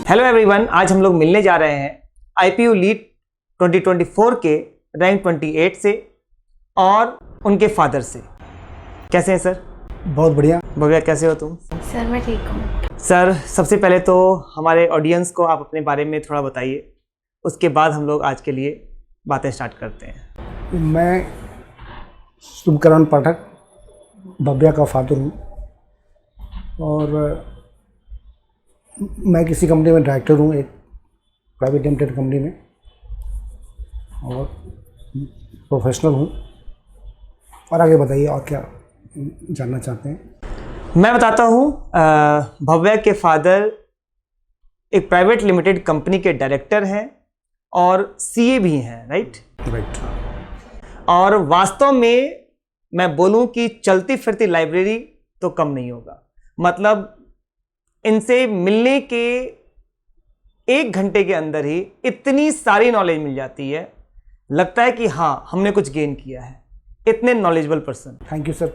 Hello everyone, आज हम लोग मिलने जा रहे हैं IPU लीड 2024 के रैंक 28 से और उनके फादर से। कैसे हैं सर? बहुत बढ़िया। भव्या, कैसे हो तुम? सर मैं ठीक हूँ। सर, सबसे पहले तो हमारे ऑडियंस को आप अपने बारे में थोड़ा बताइए, उसके बाद हम लोग आज के लिए बातें स्टार्ट करते हैं। मैं शुभकरण पाठक भव्या का फादर हूँ और मैं किसी कंपनी में डायरेक्टर हूँ, एक प्राइवेट लिमिटेड कंपनी में, और प्रोफेशनल हूँ। और आगे बताइए और क्या जानना चाहते हैं? मैं बताता हूँ, भव्या के फादर एक प्राइवेट लिमिटेड कंपनी के डायरेक्टर हैं और CA भी हैं, राइट? राइट। और वास्तव में मैं बोलूं कि चलती फिरती लाइब्रेरी तो कम नहीं होगा। मतलब इनसे मिलने के 1 घंटे के अंदर ही इतनी सारी नॉलेज मिल जाती है, लगता है कि हाँ, हमने कुछ गेन किया है। इतने knowledgeable person. Thank you sir.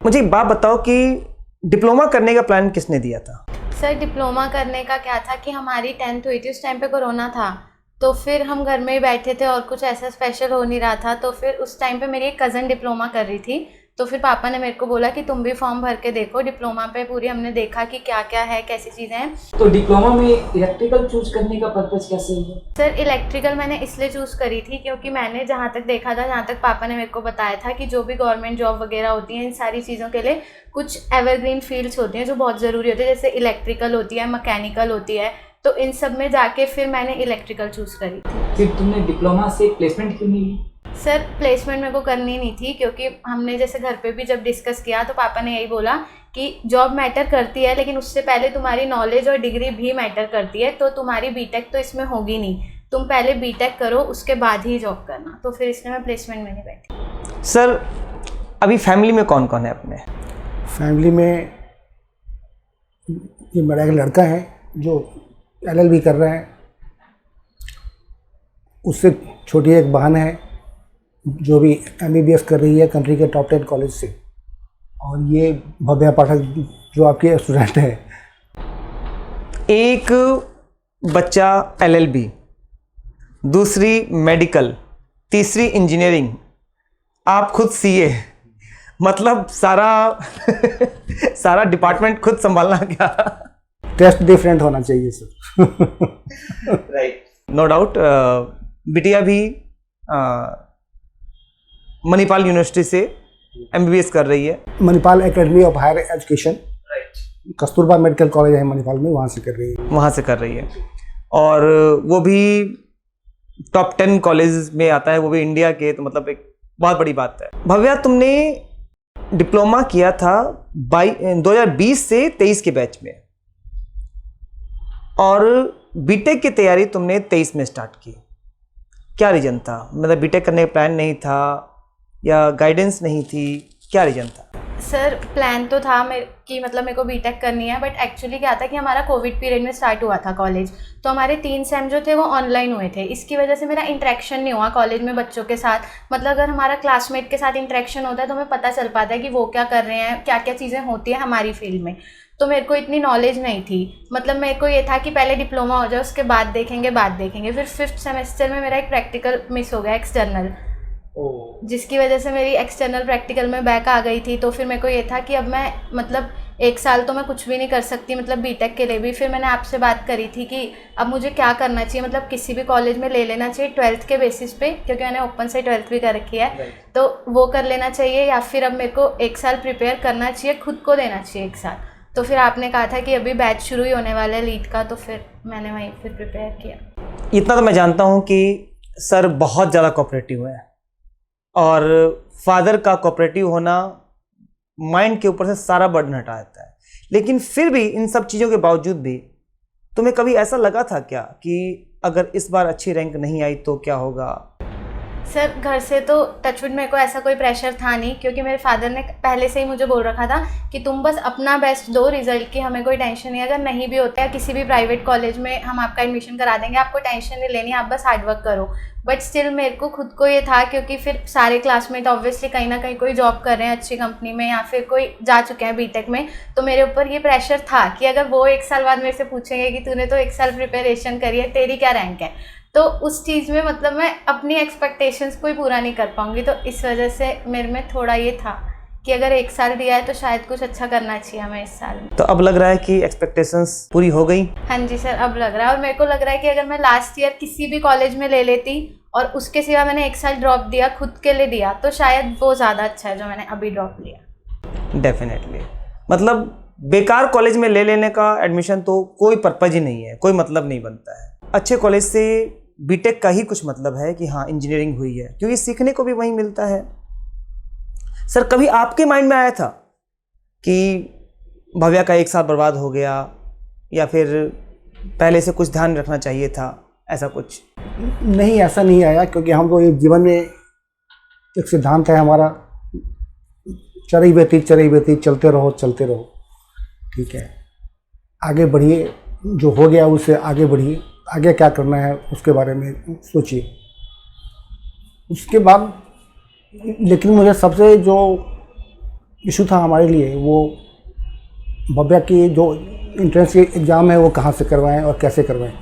मुझे एक बात बताओ कि डिप्लोमा करने का प्लान किसने दिया था? सर डिप्लोमा करने का क्या था कि हमारी 10th हुई थी, उस टाइम पे कोरोना था, तो फिर हम घर में ही बैठे थे और कुछ ऐसा स्पेशल हो नहीं रहा था। तो फिर उस टाइम पे मेरी एक कज़न डिप्लोमा कर रही थी, तो फिर पापा ने मेरे को बोला कि तुम भी फॉर्म भर के देखो। डिप्लोमा पे पूरी हमने देखा कि क्या क्या है, कैसी चीज़ें हैं। तो डिप्लोमा में इलेक्ट्रिकल चूज करने का पर्पस कैसे हुआ? सर इलेक्ट्रिकल मैंने इसलिए चूज़ करी थी क्योंकि मैंने जहाँ तक देखा था, जहाँ तक पापा ने मेरे को बताया था कि जो भी गवर्नमेंट जॉब वगैरह होती हैं, इन सारी चीज़ों के लिए कुछ एवरग्रीन फील्ड्स होती हैं जो बहुत ज़रूरी होती है, जैसे इलेक्ट्रिकल होती है, मैकेनिकल होती है। तो इन सब में जाके फिर मैंने इलेक्ट्रिकल चूज़ करी थी। फिर तुमने डिप्लोमा से प्लेसमेंट क्यों नहीं ली? सर प्लेसमेंट मेरे को करनी नहीं थी, क्योंकि हमने जैसे घर पे भी जब डिस्कस किया तो पापा ने यही बोला कि जॉब मैटर करती है, लेकिन उससे पहले तुम्हारी नॉलेज और डिग्री भी मैटर करती है। तो तुम्हारी बीटेक तो इसमें होगी नहीं, तुम पहले बीटेक करो, उसके बाद ही जॉब करना। तो फिर इसलिए मैं प्लेसमेंट में नहीं बैठी। सर, अभी फैमिली में कौन कौन है अपने? फैमिली में ये मेरा एक लड़का है जो LLB कर रहा है, उससे छोटी एक बहन है जो भी MBBS कर रही है कंट्री के टॉप 10 कॉलेज से, और ये भव्या पाठक जो आपकी स्टूडेंट है। एक बच्चा LLB, दूसरी मेडिकल, तीसरी इंजीनियरिंग, आप खुद CA। मतलब सारा डिपार्टमेंट खुद संभालना क्या? टेस्ट डिफरेंट होना चाहिए सर। Right, no doubt. बिटिया भी मणिपाल यूनिवर्सिटी से MBBS कर रही है। Manipal academy of higher education, Kasturba medical college है मणिपाल में, वहाँ से कर रही है। वहाँ से कर रही है, और वो भी टॉप 10 कॉलेज में आता है, वो भी इंडिया के। तो मतलब एक बहुत बड़ी बात है। भव्या, तुमने डिप्लोमा किया था 2020 से 23 के बैच में, और बीटेक की तैयारी तुमने 23 में स्टार्ट की। क्या रीजन था? मतलब बीटेक करने का प्लान नहीं था या गाइडेंस नहीं थी? क्या रीजन था? सर प्लान तो था कि मतलब मेरे को बीटेक करनी है, बट एक्चुअली क्या था कि हमारा कोविड पीरियड में स्टार्ट हुआ था कॉलेज, तो हमारे 3 सेम जो थे वो ऑनलाइन हुए थे। इसकी वजह से मेरा इंटरेक्शन नहीं हुआ कॉलेज में बच्चों के साथ। मतलब अगर हमारा क्लासमेट के साथ इंटरेक्शन होता है तो हमें पता चल पाता है कि वो क्या कर रहे हैं, क्या क्या चीज़ें होती हैं हमारी फील्ड में। तो मेरे को इतनी नॉलेज नहीं थी। मतलब मेरे को ये था कि पहले डिप्लोमा हो जाए, उसके बाद देखेंगे। फिर 5th सेमेस्टर में मेरा एक प्रैक्टिकल मिस हो गया, एक्सटर्नल, जिसकी वजह से मेरी एक्सटर्नल प्रैक्टिकल में बैक आ गई थी। तो फिर मेरे को ये था कि अब मैं मतलब 1 साल तो मैं कुछ भी नहीं कर सकती, मतलब बीटेक के लिए भी। फिर मैंने आपसे बात करी थी कि अब मुझे क्या करना चाहिए, मतलब किसी भी कॉलेज में ले लेना चाहिए 12th के बेसिस पे, क्योंकि मैंने ओपन से 12th भी कर रखी है। तो वो कर लेना चाहिए, या फिर अब मेरे को 1 साल प्रिपेयर करना चाहिए, खुद को देना चाहिए 1 साल। तो फिर आपने कहा था कि अभी बैच शुरू ही होने वाला है लीड का, तो फिर मैंने वहीं फिर प्रिपेयर किया। इतना तो मैं जानता हूँ कि सर बहुत ज़्यादा कोऑपरेटिव है, और फादर का कोऑपरेटिव होना माइंड के ऊपर से सारा बर्डन हटा देता है। लेकिन फिर भी इन सब चीज़ों के बावजूद भी तुम्हें कभी ऐसा लगा था क्या कि अगर इस बार अच्छी रैंक नहीं आई तो क्या होगा? सर घर से तो टचवुड मेरे को ऐसा कोई प्रेशर था नहीं, क्योंकि मेरे फादर ने पहले से ही मुझे बोल रखा था कि तुम बस अपना बेस्ट दो, रिजल्ट की हमें कोई टेंशन नहीं है, अगर नहीं भी होता है किसी भी प्राइवेट कॉलेज में हम आपका एडमिशन करा देंगे, आपको टेंशन नहीं लेनी, आप बस हार्डवर्क करो। बट स्टिल मेरे को खुद को ये था, क्योंकि फिर सारे क्लासमेट ऑब्वियसली कहीं ना कहीं कोई जॉब कर रहे हैं अच्छी कंपनी में या फिर कोई जा चुके हैं बीटेक में, तो मेरे ऊपर ये प्रेशर था कि अगर वो 1 साल बाद मेरे से पूछेंगे कि तूने तो 1 साल प्रिपरेशन करी है, तेरी क्या रैंक है, तो उस चीज़ में मतलब मैं अपनी एक्सपेक्टेशंस को ही पूरा नहीं कर पाऊंगी। तो इस वजह से मेरे में थोड़ा ये था कि अगर 1 साल दिया है तो शायद कुछ अच्छा करना चाहिए हमें इस साल में। तो अब लग रहा है कि एक्सपेक्टेशंस पूरी हो गई? हाँ जी सर, अब लग रहा है। और मेरे को लग रहा है कि अगर मैं लास्ट ईयर किसी भी कॉलेज में ले लेती और उसके सिवा मैंने 1 साल ड्रॉप दिया, खुद के लिए दिया, तो शायद वो ज़्यादा अच्छा है जो मैंने अभी ड्रॉप लिया। डेफिनेटली, मतलब बेकार कॉलेज में ले लेने का एडमिशन तो कोई पर्पज ही नहीं है, कोई मतलब नहीं बनता है। अच्छे कॉलेज से बीटेक का ही कुछ मतलब है कि हाँ इंजीनियरिंग हुई है, क्योंकि सीखने को भी वहीं मिलता है। सर कभी आपके माइंड में आया था कि भव्या का 1 साल बर्बाद हो गया, या फिर पहले से कुछ ध्यान रखना चाहिए था, ऐसा कुछ? नहीं, ऐसा नहीं आया, क्योंकि हम लोग जीवन में एक सिद्धांत है हमारा, चरई बेती चलते रहो, ठीक है, आगे बढ़िए, जो हो गया उससे आगे बढ़िए, आगे क्या करना है उसके बारे में सोचिए। उसके बाद लेकिन मुझे सबसे जो इशू था हमारे लिए, वो भव्या की जो इंट्रेंस एग्ज़ाम है वो कहाँ से करवाएं और कैसे करवाएं।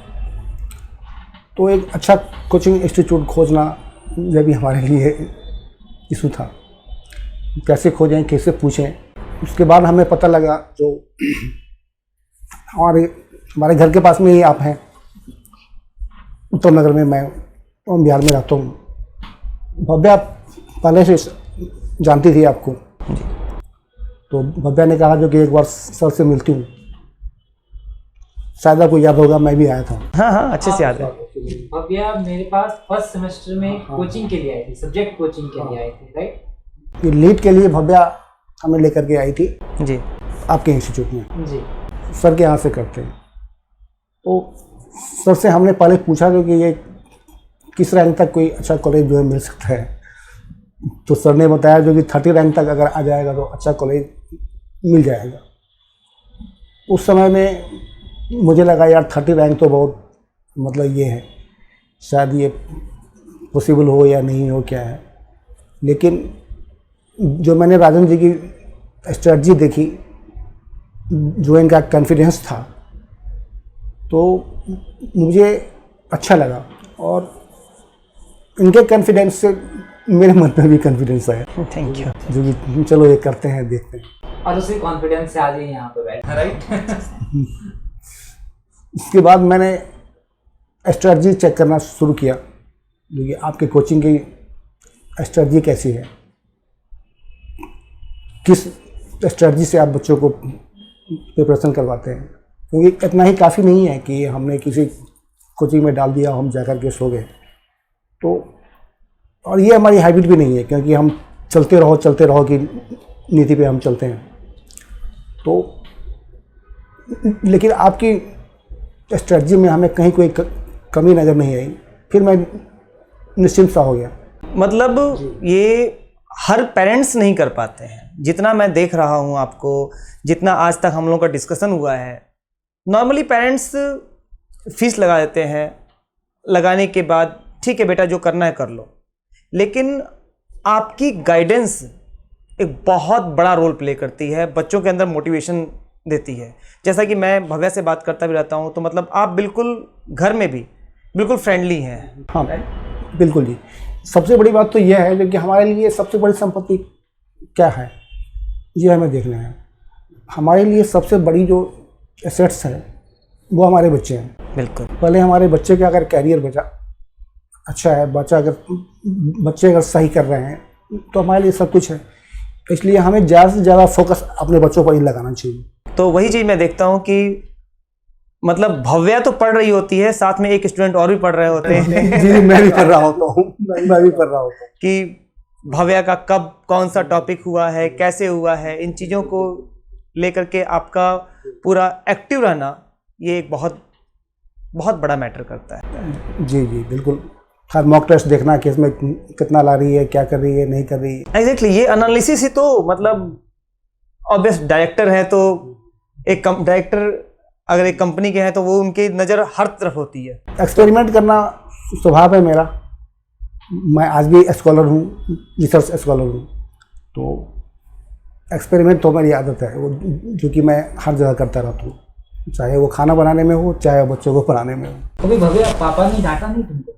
तो एक अच्छा कोचिंग इंस्टीट्यूट खोजना ये भी हमारे लिए इशू था, कैसे खोजें, कैसे पूछें। उसके बाद हमें पता लगा जो हमारे घर के पास में ही आप हैं, उत्तम नगर में, मैं बिहार में रहता हूँ। भव्या पहले से जानती थी आपको, तो भव्या ने कहा जो कि एक बार सर से मिलती हूँ, शायद आपको याद होगा मैं भी आया था। हाँ अच्छे से याद है। भव्या मेरे पास फर्स्ट सेमेस्टर में कोचिंग के लिए आई थी, सब्जेक्ट कोचिंग के लिए आई थी, राइट? ये लीड के लिए भव्या हमें लेकर के आई थी जी, आपके इंस्टीट्यूट में, जी। सर के यहाँ से करते हैं। तो सर से हमने पहले पूछा कि ये किस रैंक तक कोई अच्छा कॉलेज जो है मिल सकता है, तो सर ने बताया जो कि 30 रैंक तक अगर आ जाएगा तो अच्छा कॉलेज मिल जाएगा। उस समय में मुझे लगा यार 30 रैंक तो बहुत, मतलब ये है, शायद ये पॉसिबल हो या नहीं हो, क्या है। लेकिन जो मैंने राजन जी की स्ट्रेटजी देखी, जो इनका कॉन्फिडेंस था, तो मुझे अच्छा लगा, और इनके कॉन्फिडेंस से मेरे मन में भी कॉन्फिडेंस आया। Thank you. जो कि चलो ये करते हैं, देखते हैं। और उसी कॉन्फिडेंस से आज ये यहाँ पे बैठे, राइट? उसके बाद मैंने स्ट्रेटजी चेक करना शुरू किया, जो कि आपके कोचिंग की स्ट्रेटजी कैसी है, किस स्ट्रेटजी से आप बच्चों को प्रिपरेशन करवाते हैं। क्योंकि इतना ही काफ़ी नहीं है कि हमने किसी कोचिंग में डाल दिया, हम जाकर के सो गए। तो और ये हमारी हैबिट भी नहीं है, क्योंकि हम चलते रहो की नीति पे हम चलते हैं। तो लेकिन आपकी स्ट्रेटजी में हमें कहीं कोई कमी नज़र नहीं आई, फिर मैं निश्चिंत सा हो गया। मतलब ये हर पेरेंट्स नहीं कर पाते हैं, जितना मैं देख रहा हूँ आपको, जितना आज तक हम लोगों का डिस्कशन हुआ है। नॉर्मली पेरेंट्स फीस लगा देते हैं, लगाने के बाद ठीक है बेटा जो करना है कर लो, लेकिन आपकी गाइडेंस एक बहुत बड़ा रोल प्ले करती है, बच्चों के अंदर मोटिवेशन देती है। जैसा कि मैं भव्या से बात करता भी रहता हूँ, तो मतलब आप बिल्कुल घर में भी बिल्कुल फ्रेंडली हैं। हाँ बिल्कुल जी। सबसे बड़ी बात तो यह है जो कि हमारे लिए सबसे बड़ी संपत्ति क्या है, ये हमें देखना है। हमारे लिए सबसे बड़ी जो एसेट्स है वो हमारे बच्चे हैं। बिल्कुल। पहले हमारे बच्चे का अगर कैरियर अच्छा है, बच्चे अगर सही कर रहे हैं तो हमारे लिए सब कुछ है। इसलिए हमें ज़्यादा से ज़्यादा फोकस अपने बच्चों पर ही लगाना चाहिए। तो वही चीज़ मैं देखता हूँ कि मतलब भव्या तो पढ़ रही होती है, साथ में एक स्टूडेंट और भी पढ़ रहे होते हैं। जी मैं भी कर रहा होता हूँ, मैं भी कर रहा होता हूँ कि भव्या का कब कौन सा टॉपिक हुआ है, कैसे हुआ है, इन चीज़ों को लेकर के आपका पूरा एक्टिव रहना, ये एक बहुत बहुत बड़ा मैटर करता है। जी बिल्कुल। हर मॉक टेस्ट देखना कि इसमें कितना ला रही है, क्या कर रही है, नहीं कर रही है। एग्जैक्टली ये एनालिसिस ही तो मतलब ऑब्वियस डायरेक्टर है तो एक डायरेक्टर अगर एक कंपनी के हैं तो वो उनकी नज़र हर तरफ होती है। एक्सपेरिमेंट करना स्वभाव है मेरा। मैं आज भी स्कॉलर हूँ, रिसर्च स्कॉलर हूँ, तो एक्सपेरिमेंट तो मेरी आदत है वो, जो कि मैं हर जगह करता रहता हूँ, चाहे वो खाना बनाने में हो, चाहे बच्चों को पढ़ाने में हो। कभी भव्य पापा ने डांटा नहीं तुमको?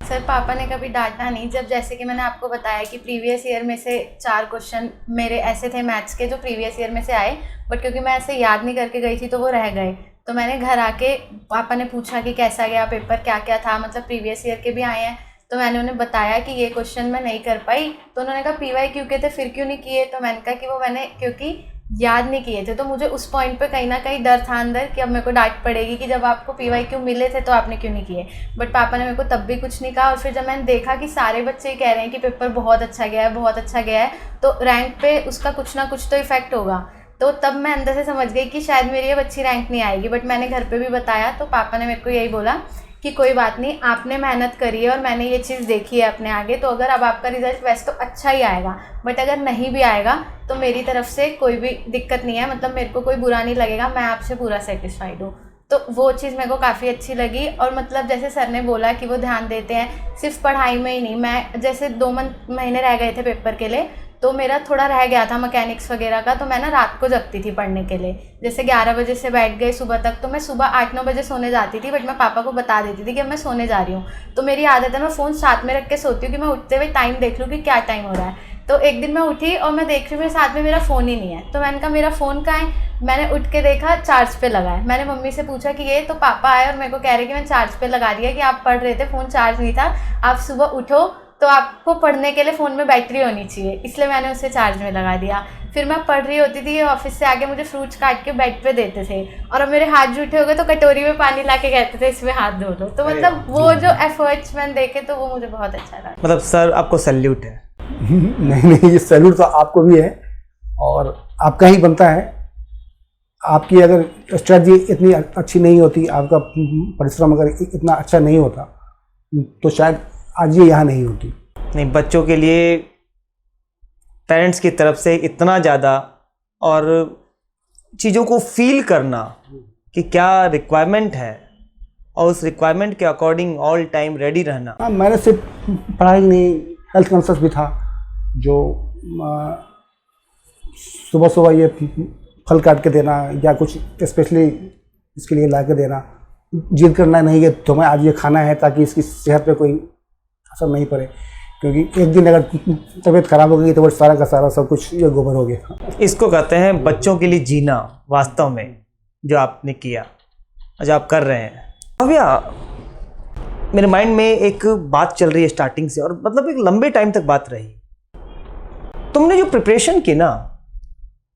सर पापा ने कभी डांटा नहीं। जब जैसे कि मैंने आपको बताया कि प्रीवियस ईयर में से 4 क्वेश्चन मेरे ऐसे थे मैथ्स के जो प्रीवियस ईयर में से आए, बट क्योंकि मैं ऐसे याद नहीं करके गई थी तो वो रह गए। तो मैंने घर आके पापा ने पूछा कि कैसा गया पेपर, क्या क्या था, मतलब प्रीवियस ईयर के भी आए हैं। तो मैंने उन्हें बताया कि ये क्वेश्चन मैं नहीं कर पाई। तो उन्होंने कहा PYQ के थे फिर क्यों नहीं किए? तो मैंने कहा कि वो मैंने क्योंकि याद नहीं किए थे। तो मुझे उस पॉइंट पे कहीं ना कहीं डर था अंदर कि अब मेरे को डांट पड़ेगी कि जब आपको PYQ मिले थे तो आपने क्यों नहीं किए। बट पापा ने मेरे को तब भी कुछ नहीं कहा। और फिर जब मैंने देखा कि सारे बच्चे कह रहे हैं कि पेपर बहुत अच्छा गया है, बहुत अच्छा गया है, तो रैंक पे उसका कुछ ना कुछ तो इफेक्ट होगा। तो तब मैं अंदर से समझ गई कि शायद मेरी अब अच्छी रैंक नहीं आएगी। बट मैंने घर पे भी बताया तो पापा ने मेरे को यही बोला कि कोई बात नहीं, आपने मेहनत करी है और मैंने ये चीज़ देखी है अपने आगे, तो अगर अब आपका रिजल्ट वैसे तो अच्छा ही आएगा, बट अगर नहीं भी आएगा तो मेरी तरफ से कोई भी दिक्कत नहीं है, मतलब मेरे को कोई बुरा नहीं लगेगा, मैं आपसे पूरा सेटिस्फाइड हूँ। तो वो चीज़ मेरे को काफ़ी अच्छी लगी। और मतलब जैसे सर ने बोला कि वो ध्यान देते हैं सिर्फ पढ़ाई में ही नहीं। मैं जैसे 2 महीने रह गए थे पेपर के लिए, तो मेरा थोड़ा रह गया था मैकेनिक्स वगैरह का, तो मैं ना रात को जगती थी पढ़ने के लिए। जैसे 11 बजे से बैठ गए सुबह तक, तो मैं सुबह 8-9 बजे सोने जाती थी, बट मैं पापा को बता देती थी कि अब मैं सोने जा रही हूँ। तो मेरी आदत है मैं फ़ोन साथ में रख के सोती हूँ कि मैं उठते हुए टाइम देख लूँ कि क्या टाइम हो रहा है। तो एक दिन मैं उठी और मैं देख रही हूँ मेरे साथ में मेरा फ़ोन ही नहीं है। तो मैंने कहा मेरा फ़ोन कहाँ है? मैंने उठ के देखा चार्ज पे लगा है। मैंने मम्मी से पूछा कि ये, तो पापा आए और मेरे को कह रहे कि मैं चार्ज पे लगा दिया, कि आप पढ़ रहे थे, फ़ोन चार्ज नहीं था, आप सुबह उठो तो आपको पढ़ने के लिए फ़ोन में बैटरी होनी चाहिए, इसलिए मैंने उसे चार्ज में लगा दिया। फिर मैं पढ़ रही होती थी, ऑफिस से आके मुझे फ्रूट्स काट के बेड पे देते थे, और अब मेरे हाथ जूठे हो गए तो कटोरी में पानी ला के कहते थे इसमें हाथ धो दो। तो मतलब वो जो एफर्ट्स मैंने देखे तो वो मुझे बहुत अच्छा लगा। मतलब सर आपको सैल्यूट है। नहीं, ये सैल्यूट तो आपको भी है और आपका ही बनता है। आपकी अगर स्ट्रेटजी इतनी अच्छी नहीं होती, आपका परिश्रम अगर इतना अच्छा नहीं होता, तो शायद आज ये यहाँ नहीं होती। नहीं, बच्चों के लिए पेरेंट्स की तरफ से इतना ज़्यादा और चीज़ों को फील करना कि क्या रिक्वायरमेंट है और उस रिक्वायरमेंट के अकॉर्डिंग ऑल टाइम रेडी रहना। हाँ, मैंने सिर्फ पढ़ाई नहीं, हेल्थ कॉन्शियस भी था, जो सुबह सुबह ये फल काट के देना या कुछ स्पेशली इसके लिए ला के देना, जिद करना नहीं है तो मैं आज ये खाना है ताकि इसकी सेहत पे कोई असर नहीं पड़े, क्योंकि एक दिन अगर तबीयत खराब हो गई तो वो सारा का सारा सब कुछ ये गोबर हो गया। इसको कहते हैं बच्चों के लिए जीना, वास्तव में जो आपने किया, जो आप कर रहे हैं। भव्या, मेरे माइंड में एक बात चल रही है स्टार्टिंग से, और मतलब एक लंबे टाइम तक बात रही। तुमने जो प्रिपरेशन की ना,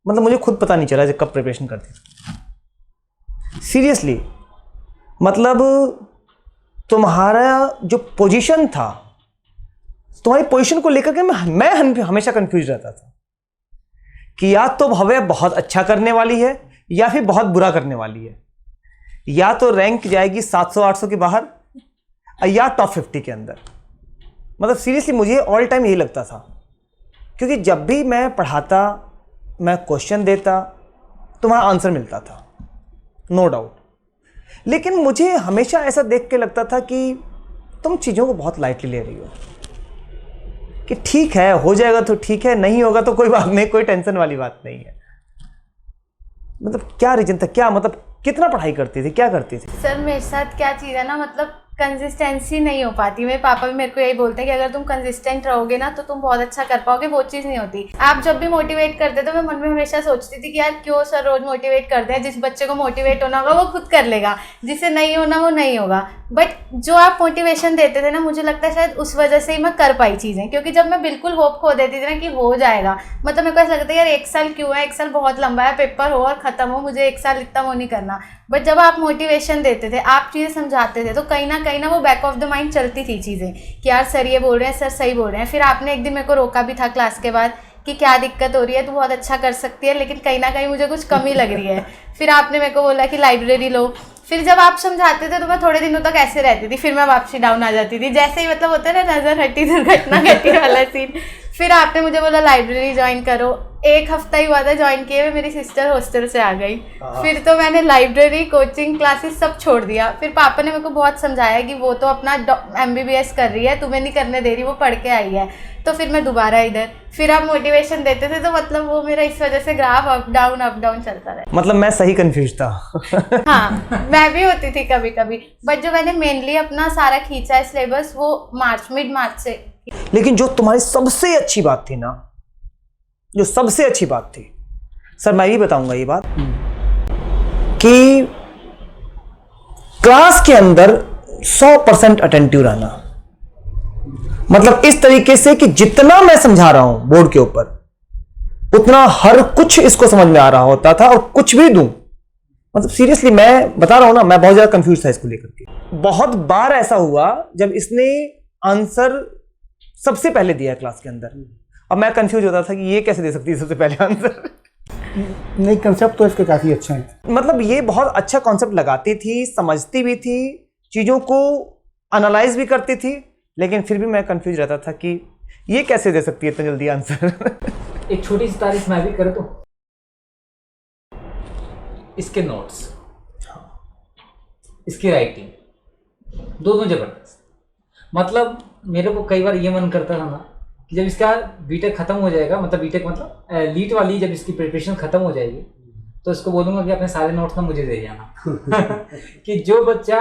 मतलब मुझे खुद पता नहीं चला जब कब प्रिपरेशन करती थी, सीरियसली। मतलब तुम्हारा जो पोजीशन था, तुम्हारी पोजीशन को लेकर के मैं हमेशा कंफ्यूज रहता था कि या तो भव्या बहुत अच्छा करने वाली है या फिर बहुत बुरा करने वाली है, या तो रैंक जाएगी 700-800 के बाहर या टॉप 50 के अंदर। मतलब सीरियसली मुझे ऑल टाइम यही लगता था, क्योंकि जब भी मैं पढ़ाता, मैं क्वेश्चन देता, तुम्हारा आंसर मिलता था, नो डाउट। लेकिन मुझे हमेशा ऐसा देख के लगता था कि तुम चीज़ों को बहुत लाइटली ले रही हो, कि ठीक है हो जाएगा तो ठीक है, नहीं होगा तो कोई बात नहीं, कोई टेंशन वाली बात नहीं है। मतलब क्या रीजन था, क्या मतलब कितना पढ़ाई करती थी, क्या करती थी? सर मेरे साथ क्या चीज़ है ना, मतलब कंसिस्टेंसी नहीं हो पाती। मेरे पापा भी मेरे को यही बोलते हैं कि अगर तुम कंसिस्टेंट रहोगे ना तो तुम बहुत अच्छा कर पाओगे, वो चीज़ नहीं होती। आप जब भी मोटिवेट करते तो मैं मन में हमेशा सोचती थी कि यार क्यों सर रोज मोटिवेट करते हैं, जिस बच्चे को मोटिवेट होना होगा वो खुद कर लेगा, जिसे नहीं होना वो नहीं होगा। बट जो आप मोटिवेशन देते थे ना, मुझे लगता है शायद उस वजह से ही मैं कर पाई चीज़ें, क्योंकि जब मैं बिल्कुल होप खो देती थी ना कि हो जाएगा, मतलब मेरे को ऐसा लगता है यार 1 साल क्यों है, 1 साल बहुत लंबा है, पेपर हो और ख़त्म हो, मुझे 1 साल इतना वो नहीं करना। बट जब आप मोटिवेशन देते थे, आप चीज़ें समझाते थे, तो कहीं ना वो बैक ऑफ द माइंड चलती थी चीज़ें कि यार सर ये बोल रहे हैं, सर सही बोल रहे हैं। फिर आपने एक दिन मेरे को रोका भी था क्लास के बाद कि क्या दिक्कत हो रही है, तू बहुत अच्छा कर सकती है लेकिन कहीं ना कहीं मुझे कुछ कमी लग रही है। फिर आपने मेरे को बोला कि लाइब्रेरी लो, फिर जब आप समझाते थे तो मैं थोड़े दिनों तक ऐसे रहती थी, फिर मैं वापसी डाउन आ जाती थी, जैसे ही मतलब होता है ना नजर हटी दुर्घटना घटी वाला सीन। फिर आपने मुझे बोला लाइब्रेरी ज्वाइन करो, 1 हफ्ता ही हुआ था ज्वाइन किए हुए, मेरी सिस्टर हॉस्टल से आ गई। फिर तो मैंने लाइब्रेरी, कोचिंग क्लासेस सब छोड़ दिया। फिर पापा ने मेरे को बहुत समझाया कि वो तो अपना MBBS कर रही है, तुम्हें नहीं करने दे रही, वो पढ़ के आई है। तो फिर मैं दोबारा इधर, फिर आप मोटिवेशन देते थे, तो मतलब वो मेरा इस वजह से ग्राफ अप डाउन चलता रहा। मतलब मैं सही कंफ्यूज था। हाँ, मैं भी होती थी कभी कभी, बट जो मैंने मेनली अपना सारा खींचा है सिलेबस वो मिड मार्च से। लेकिन जो तुम्हारी सबसे अच्छी बात थी ना, जो सबसे अच्छी बात थी सर, मैं ही बताऊंगा ये बात, कि क्लास के अंदर 100% अटेंटिव रहना। मतलब इस तरीके से कि जितना मैं समझा रहा हूं बोर्ड के ऊपर, उतना हर कुछ इसको समझ में आ रहा होता था, और कुछ भी दूं, मतलब सीरियसली मैं बता रहा हूं ना, मैं बहुत ज्यादा कंफ्यूज था इसको लेकर के। बहुत बार ऐसा हुआ जब इसने आंसर सबसे पहले दिया है क्लास के अंदर, अब मैं कंफ्यूज होता था कि ये कैसे दे सकती है सबसे पहले आंसर। नहीं, कंसेप्ट तो इसके काफ़ी अच्छे हैं। मतलब ये बहुत अच्छा कॉन्सेप्ट लगाती थी, समझती भी थी, चीज़ों को एनालाइज भी करती थी, लेकिन फिर भी मैं कंफ्यूज रहता था कि ये कैसे दे सकती है इतना जल्दी आंसर। एक छोटी सी तारीफ मैं भी कर दूं, इसके नोट्स, इसकी राइटिंग, दोनों जबरदस्त। मतलब मेरे को कई बार ये मन करता था ना कि जब इसका बीटेक खत्म हो जाएगा, मतलब बीटेक मतलब लीट वाली जब इसकी प्रिपरेशन खत्म हो जाएगी, तो इसको बोलूँगा कि अपने सारे नोट्स ना मुझे दे जाना। कि जो बच्चा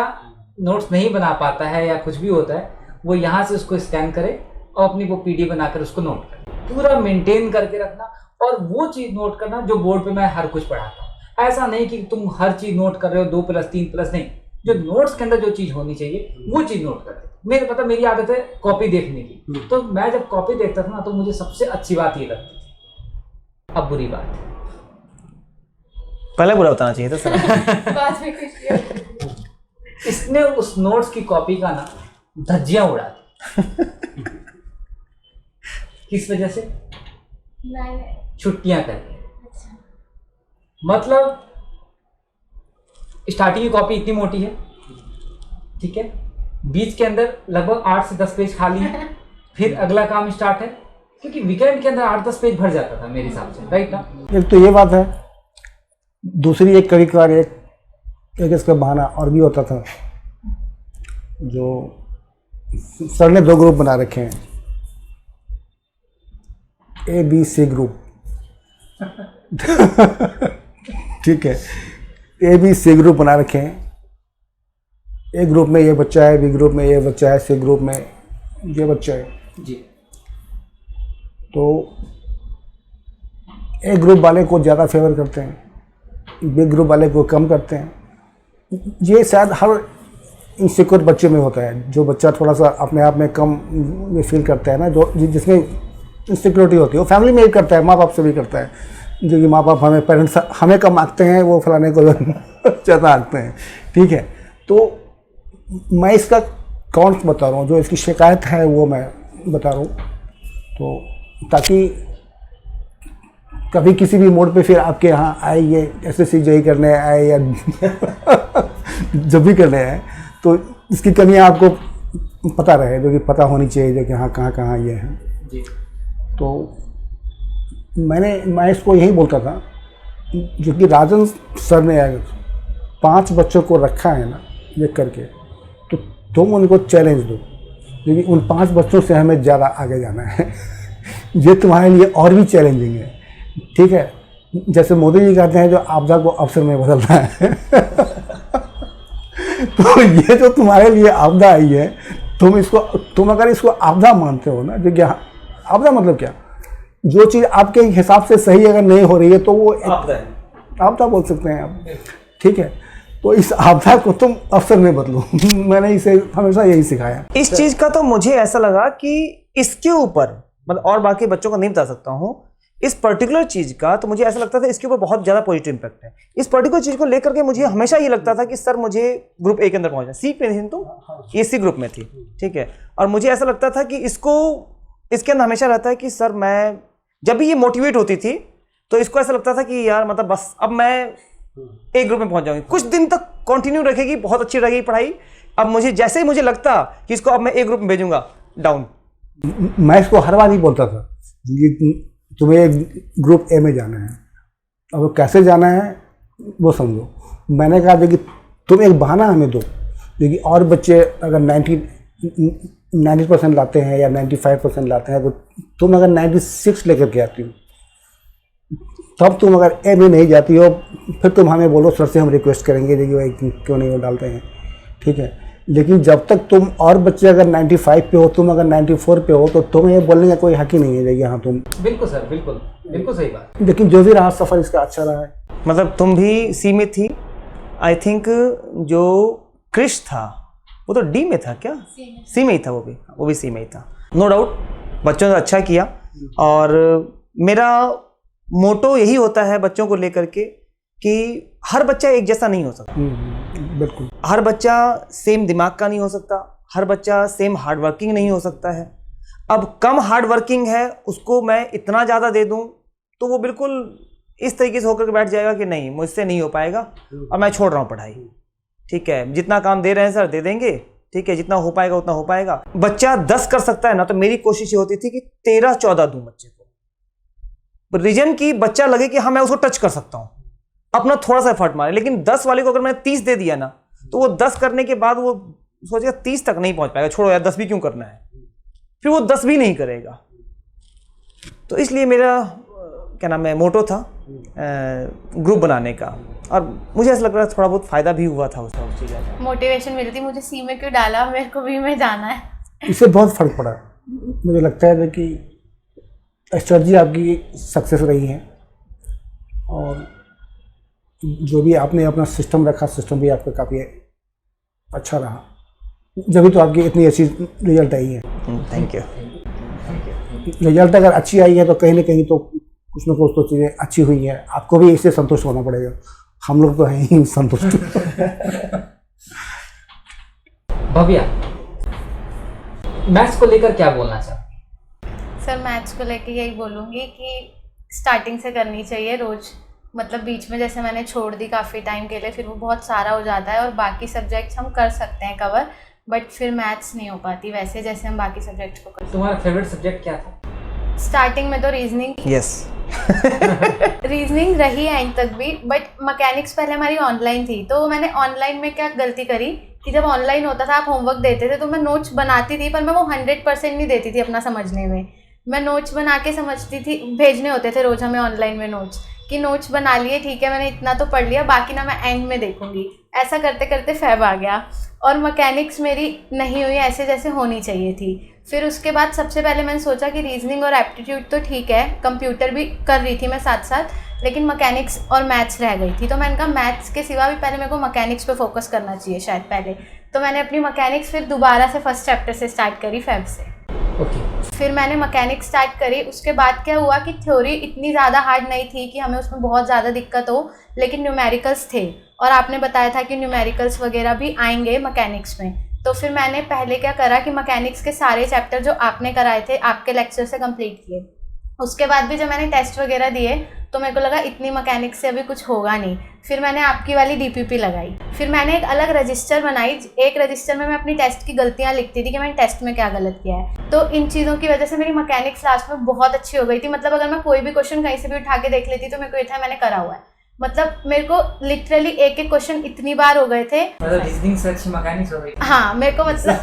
नोट्स नहीं बना पाता है या कुछ भी होता है, वो यहाँ से उसको स्कैन करे और अपनी वो PDF बनाकर उसको नोट करे, पूरा मेंटेन करके रखना, और वो चीज़ नोट करना जो बोर्ड पे मैं हर कुछ पढ़ाता हूँ। ऐसा नहीं कि तुम हर चीज़ नोट कर रहे हो 2+, 3+, नहीं, जो नोट्स के अंदर जो चीज़ होनी चाहिए वो चीज़ नोट करते। मेरी आदत है कॉपी देखने की, तो मैं जब कॉपी देखता था ना, तो मुझे सबसे अच्छी बात ये लगती थी। अब बुरी बात, पहले बुरा बताना चाहिए था सर। बाद में कुछ इसने उस नोट्स की कॉपी का ना धज्जियां उड़ा दी। किस वजह से? छुट्टियां करके। मतलब स्टार्टिंग की कॉपी इतनी मोटी है, ठीक है, बीच के अंदर लगभग 8 से 10 पेज खाली है, फिर अगला काम स्टार्ट है, क्योंकि वीकेंड के अंदर 8-10 पेज भर जाता था मेरे हिसाब से, राइट ना? एक तो ये बात है, दूसरी एक कभी कभार एक इसका बहाना और भी होता था, जो सर ने 2 ग्रुप बना रखे हैं, ABC ग्रुप। ठीक है, ABC ग्रुप बना रखे हैं। A ग्रुप में ये बच्चा है, B ग्रुप में ये बच्चा है, C ग्रुप में ये बच्चा है जी। तो A ग्रुप वाले को ज़्यादा फेवर करते हैं, B ग्रुप वाले को कम करते हैं। ये शायद हर इनसिक्योर बच्चे में होता है, जो बच्चा थोड़ा सा अपने आप में कम ये फील करता है ना, जो जिसमें इनसिक्योरिटी होती है, वो फैमिली में भी करता है, माँ बाप से भी करता है, जो कि माँ बाप हमें, पेरेंट्स हमें कम आंकते हैं, वो फलाने को ज़्यादा आंकते हैं। ठीक है, तो मैं इसका कौन बता रहा हूँ, जो इसकी शिकायत है वो मैं बता रहा हूँ, तो ताकि कभी किसी भी मोड पे फिर आपके यहाँ आए, ये SSC JEE करने आए या जब भी करने आए, तो इसकी कमियाँ आपको पता रहे, जो कि पता होनी चाहिए, जो कि हाँ कहाँ ये हैं जी। तो मैं इसको यही बोलता था, जो कि राजन सर ने अगर 5 बच्चों को रखा है ना ये करके, तो तुम उनको चैलेंज दो, क्योंकि उन 5 बच्चों से हमें ज़्यादा आगे जाना है। ये तुम्हारे लिए और भी चैलेंजिंग है। ठीक है, जैसे मोदी जी कहते हैं, जो आपदा को अवसर में बदलना है। तो ये जो तुम्हारे लिए आपदा आई है, तुम अगर इसको आपदा मानते हो ना, जो क्या आपदा मतलब क्या, जो चीज़ आपके हिसाब से सही अगर नहीं हो रही है, तो वो आपदा बोल सकते हैं आप। ठीक है, तो इस आपदा को तुम अवसर में बदलो। मैंने इसे हमेशा यही सिखाया। इस चीज का तो मुझे ऐसा लगा कि इसके ऊपर, मतलब और बाकी बच्चों को नहीं बता सकता हूँ, इस पर्टिकुलर चीज का तो मुझे ऐसा लगता था इसके ऊपर बहुत ज्यादा पॉजिटिव इंपैक्ट है। इस पर्टिकुलर चीज को लेकर के मुझे हमेशा ये लगता था कि सर मुझे ग्रुप A के अंदर पहुंचना, C पे नहीं तो ये C ग्रुप में थी। ठीक है, और मुझे ऐसा लगता था कि इसके अंदर हमेशा रहता है कि सर मैं जब भी ये मोटिवेट होती थी, तो इसको ऐसा लगता था कि यार मतलब बस अब मैं A ग्रुप में पहुंच जाऊंगी। कुछ दिन तक कंटिन्यू रखेगी, बहुत अच्छी रहेगी पढ़ाई। अब मुझे जैसे ही मुझे लगता कि इसको अब मैं ए ग्रुप में भेजूंगा, डाउन। मैं इसको हर बार ही बोलता था कि तुम्हें ग्रुप ए में जाना है, अब वो कैसे जाना है वो समझो। मैंने कहा था कि तुम एक बहाना हमें दो, क्योंकि और बच्चे अगर 90% लाते हैं या 95% लाते हैं, तो तुम अगर 96 लेकर के आती हो, तब तुम अगर ए में नहीं जाती हो, फिर तुम हमें बोलो सर से हम रिक्वेस्ट करेंगे कि क्यों नहीं वो डालते हैं, ठीक है। लेकिन जब तक तुम और बच्चे अगर 95 पे हो, तुम अगर 94 पे हो, तो तुम्हें ये बोलने का कोई हक ही नहीं है कि हाँ तुम। बिल्कुल सर, बिल्कुल बिल्कुल सही बात। लेकिन जो भी रहा सफ़र इसका अच्छा रहा है। मतलब तुम भी सी में थी, आई थिंक जो क्रिश था वो तो डी में था क्या? सी में ही था, वो भी सी में ही था। नो डाउट बच्चों ने अच्छा किया, और मेरा मोटो यही होता है बच्चों को लेकर के कि हर बच्चा एक जैसा नहीं हो सकता। बिल्कुल। हर बच्चा सेम दिमाग का नहीं हो सकता, हर बच्चा सेम हार्ड वर्किंग नहीं हो सकता है। अब कम हार्ड वर्किंग है, उसको मैं इतना ज़्यादा दे दूं तो वो बिल्कुल इस तरीके से होकर के बैठ जाएगा कि नहीं मुझसे नहीं हो पाएगा और मैं छोड़ रहा हूँ पढ़ाई। ठीक है, जितना काम दे रहे हैं सर दे देंगे, ठीक है, जितना हो पाएगा उतना हो पाएगा। बच्चा 10 कर सकता है ना, तो मेरी कोशिश ये होती थी कि 13-14 दूं बच्चे को, रीजन की बच्चा लगे कि हाँ मैं उसको टच कर सकता हूँ, अपना थोड़ा सा एफर्ट मारे। लेकिन 10 वाले को अगर मैंने 30 दे दिया ना, तो वो 10 करने के बाद वो सोचेगा 30 तक नहीं पहुंच पाएगा, छोड़ो यार 10 भी क्यों करना है, फिर वो 10 भी नहीं करेगा। तो इसलिए मेरा क्या नाम है मोटो था ग्रुप बनाने का, और मुझे ऐसा लग रहा है थोड़ा बहुत फायदा भी हुआ था उसका, उस चीज़ का मोटिवेशन मिलती मुझे सी में क्यों डाला, मेरे को भी में जाना है। इससे बहुत फर्क पड़ा। मुझे लगता है कि स्ट्रेटजी आपकी सक्सेस रही है, और जो भी आपने अपना सिस्टम रखा, सिस्टम भी आपका काफ़ी अच्छा रहा, जब तो आपकी इतनी अच्छी रिजल्ट आई है। Thank you. रिजल्ट अगर अच्छी आई है तो कहीं ना कहीं तो कुछ ना कुछ तो चीज़ें अच्छी हुई है, आपको भी इससे संतुष्ट होना पड़ेगा। हम लोग तो हैं ही संतुष्ट। भव्या, मैथ्स को लेकर क्या बोलना चाहते? सर मैथ्स को लेके यही बोलूँगी कि स्टार्टिंग से करनी चाहिए रोज़, मतलब बीच में जैसे मैंने छोड़ दी काफ़ी टाइम के लिए, फिर वो बहुत सारा हो जाता है, और बाकी सब्जेक्ट्स हम कर सकते हैं कवर, बट फिर मैथ्स नहीं हो पाती वैसे जैसे हम बाकी सब्जेक्ट्स को कर। तुम्हारा फेवरेट सब्जेक्ट क्या था? स्टार्टिंग में तो रीजनिंग, यस रीजनिंग रही एंड तक भी, बट मैकेनिक्स पहले हमारी ऑनलाइन थी, तो मैंने ऑनलाइन में क्या गलती करी कि जब ऑनलाइन होता था आप होमवर्क देते थे तो मैं नोट्स बनाती थी, पर मैं वो 100% नहीं देती थी अपना समझने में। मैं नोट्स बना के समझती थी, भेजने होते थे रोज़ हमें ऑनलाइन में नोट्स, कि नोट्स बना लिए, ठीक है मैंने इतना तो पढ़ लिया, बाकी ना मैं एंड में देखूंगी। ऐसा करते करते फैब आ गया, और मैकेनिक्स मेरी नहीं हुई ऐसे जैसे होनी चाहिए थी। फिर उसके बाद सबसे पहले मैंने सोचा कि रीजनिंग और एप्टीट्यूड तो ठीक है, कंप्यूटर भी कर रही थी मैं साथ साथ, लेकिन मैकेनिक्स और मैथ्स रह गई थी। तो मैंने कहा मैथ्स के सिवा भी पहले मेरे को मैकेनिक्स पे फोकस करना चाहिए शायद पहले। तो मैंने अपनी मैकेनिक्स फिर दोबारा से फर्स्ट चैप्टर से स्टार्ट करी, फेब से। फिर मैंने मैकेनिक्स स्टार्ट करी। उसके बाद क्या हुआ कि थ्योरी इतनी ज़्यादा हार्ड नहीं थी कि हमें उसमें बहुत ज़्यादा दिक्कत हो, लेकिन न्यूमेरिकल्स थे, और आपने बताया था कि न्यूमेरिकल्स वगैरह भी आएंगे मैकेनिक्स में। तो फिर मैंने पहले क्या करा कि मैकेनिक्स के सारे चैप्टर जो आपने कराए थे आपके लेक्चर से कंप्लीट किए। उसके बाद भी जब मैंने टेस्ट वगैरह दिए तो मेरे को लगा इतनी मैकेनिक्स से अभी कुछ होगा नहीं, फिर मैंने आपकी वाली डीपीपी लगाई। फिर मैंने एक अलग रजिस्टर बनाई, एक रजिस्टर में मैं अपनी टेस्ट की गलतियां लिखती थी कि मैंने टेस्ट में क्या गलत किया है। तो इन चीज़ों की वजह से मेरी मैकेनिक्स लास्ट में बहुत अच्छी हो गई थी। मतलब अगर मैं कोई भी क्वेश्चन कहीं से भी उठा के देख लेती तो मेरे को ये था मैंने करा हुआ है। मतलब मेरे को लिटरली एक एक क्वेश्चन इतनी बार हो गए थे, मतलब रीजनिंग से अच्छी मैकेनिक्स हो गई। हाँ मेरे को मतलब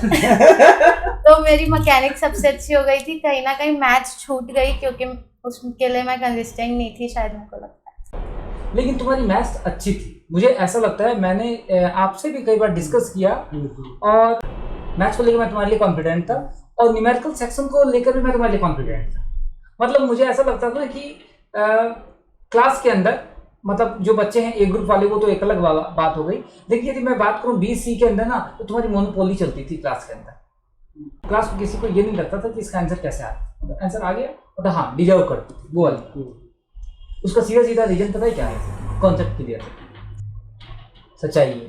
तो मेरी मैकेनिक्स सबसे अच्छी हो गई थी। कहीं ना कहीं मैथ्स छूट गई क्योंकि उसके लिए मैं कंसिस्टेंट नहीं थी शायद, मेरे को लगता है। लेकिन तुम्हारी मैथ्स अच्छी थी, मुझे ऐसा लगता है। मैंने आपसे भी कई बार डिस्कस किया, और मैथ्स को लेकर मैं तुम्हारे लिए कॉन्फिडेंट था, और न्यूमेरिकल सेक्शन को लेकर भी मैं तुम्हारे लिए कॉन्फिडेंट था। मतलब मुझे ऐसा लगता था कि क्लास के अंदर मतलब जो बच्चे हैं ए ग्रुप वाले वो तो एक अलग बात हो गई, लेकिन यदि मैं बात करूं बी सी के अंदर ना, तो तुम्हारी मोनोपोली चलती थी क्लास के अंदर। क्लास को किसी को ये नहीं लगता था कि इसका आंसर कैसे आया, आंसर आ गया और हाँ डिजर्व करती थी वो वाली। उसका सीधा सीधा रीजन पता है क्या है, कॉन्सेप्ट क्लियर, सच्चाई है।